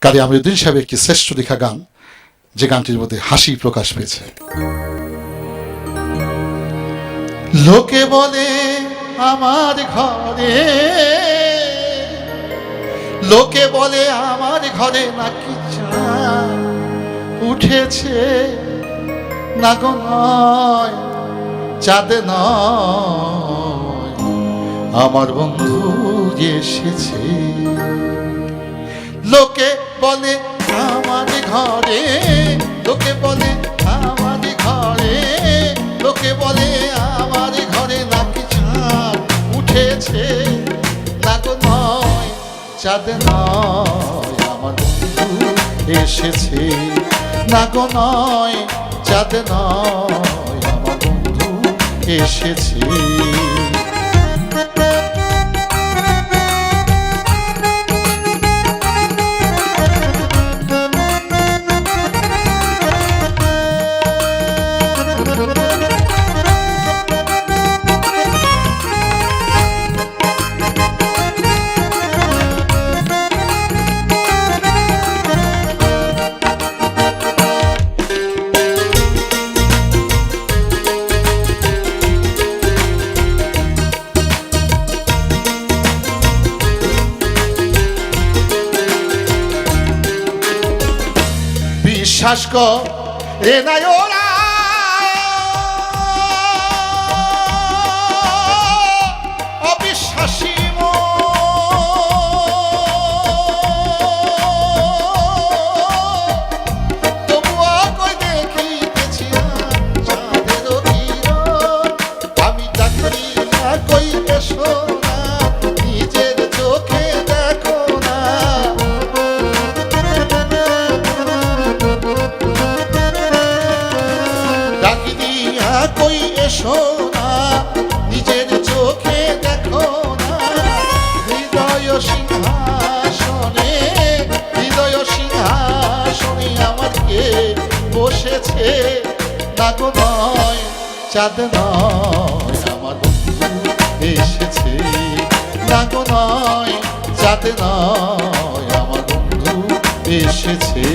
কাজী আমিরউদ্দিন সাহেবের একটি শ্রেষ্ঠ লেখা গান, যে গানটির মধ্যে হাসি প্রকাশ পেয়েছে। লোকে বলে আমার ঘরে, লোকে বলে আমার ঘরে নাকি চাঁদ উঠেছে, না গো নয় চাঁদ নয়, আমার বন্ধু এসেছে। লোকে বলে আমার ঘরে, লোকে বলে আমার ঘরে, লোকে বলে আমার ঘরে নাকি চাঁদ উঠেছে, না গো নয় চাঁদ নয়, আমার বন্ধু এসেছে, না গো নয় চাঁদ নয়, আমার বন্ধু এসেছে। বিশ্বাস করে নাই ওরা অবিশ্বাসী, তবুও কই দেখিতেছি চাঁদের কিরণ, আমি ডাকি না কই এসো না, নিজের চোখে দেখো না। ডাকি দিয়া কই এসো না, নিজের চোখে দেখো না। হৃদয় সিংহাসনে, হৃদয় সিংহাসনে আমার কে বসেছে, না গো নয় চাঁদ নয়, আমার বন্ধু এসেছে, না গো নয় চাঁদ নয়, আমার বন্ধু এসেছে।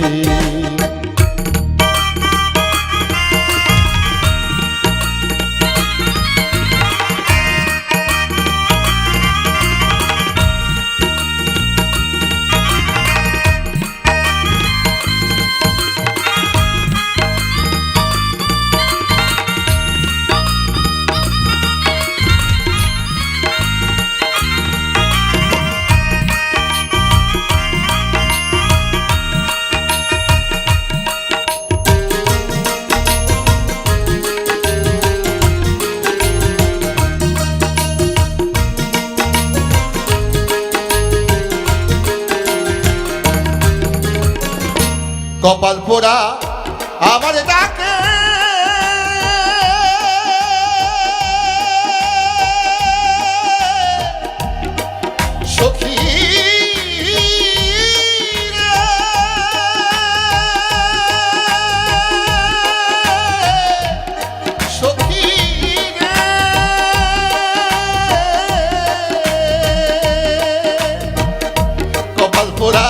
কপাল পোড়া আমার ডাকে, সখী সখী কপাল পোড়া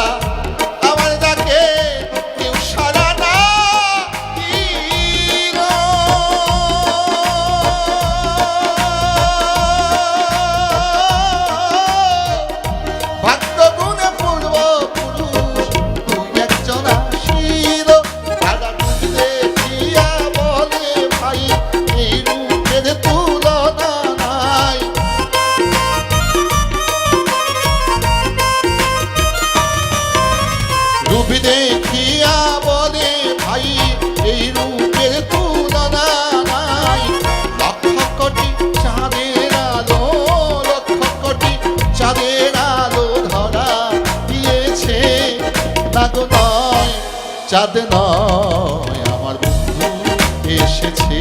দেখিয়া বলে ভাই এই রূপের তুলনা নাই। লক্ষ কোটি চাঁদের আলো, লক্ষ কোটি চাঁদের আলো ধরা দিয়েছে, না গো নয় চাঁদ নয়, আমার বন্ধু এসেছে,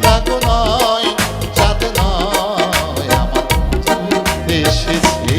না গো নয় চাঁদ নয়, আমার বন্ধু এসেছে।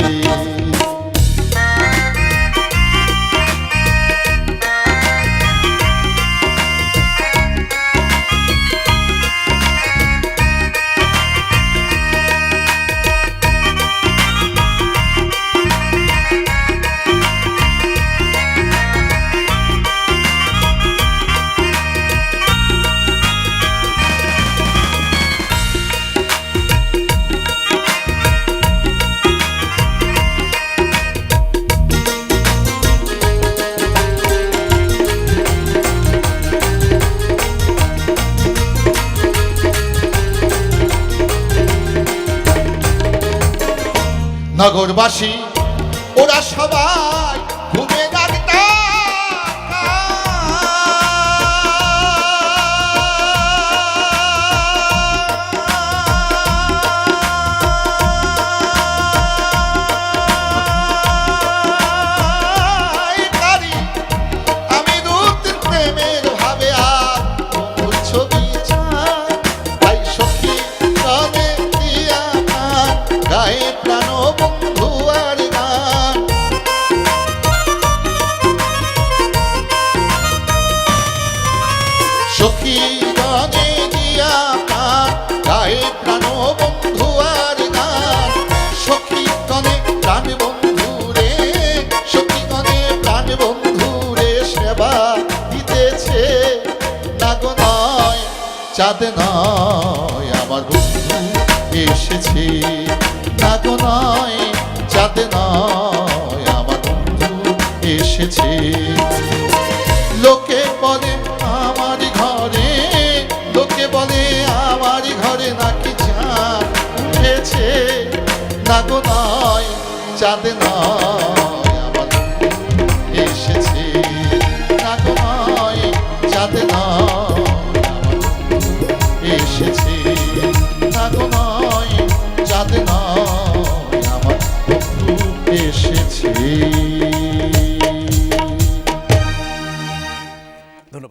নগরবাসী ওরা সবাই ঘুমে আমি রূপের প্রেমের ভাবে আর ছবি চাই, তাই সখী রবে দিয়া গায়ে প্রাণ বন্ধু আর গান। সখী রবে দিয়া গায়ে প্রাণ বন্ধু আর গান। সখী গণে প্রাণ বন্ধু রে, সখী গণে প্রাণ বন্ধু রে সেবা দিতেছে না গো নয় চাঁদ নয় আমার বন্ধু এসেছে, না গো নয় চাঁদ নয় আমার বন্ধু এসেছে। লোকে বলে আমার ঘরে, লোকে বলে আমার ঘরে নাকি চাঁদ উঠেছে, না গো নয় চাঁদ নয়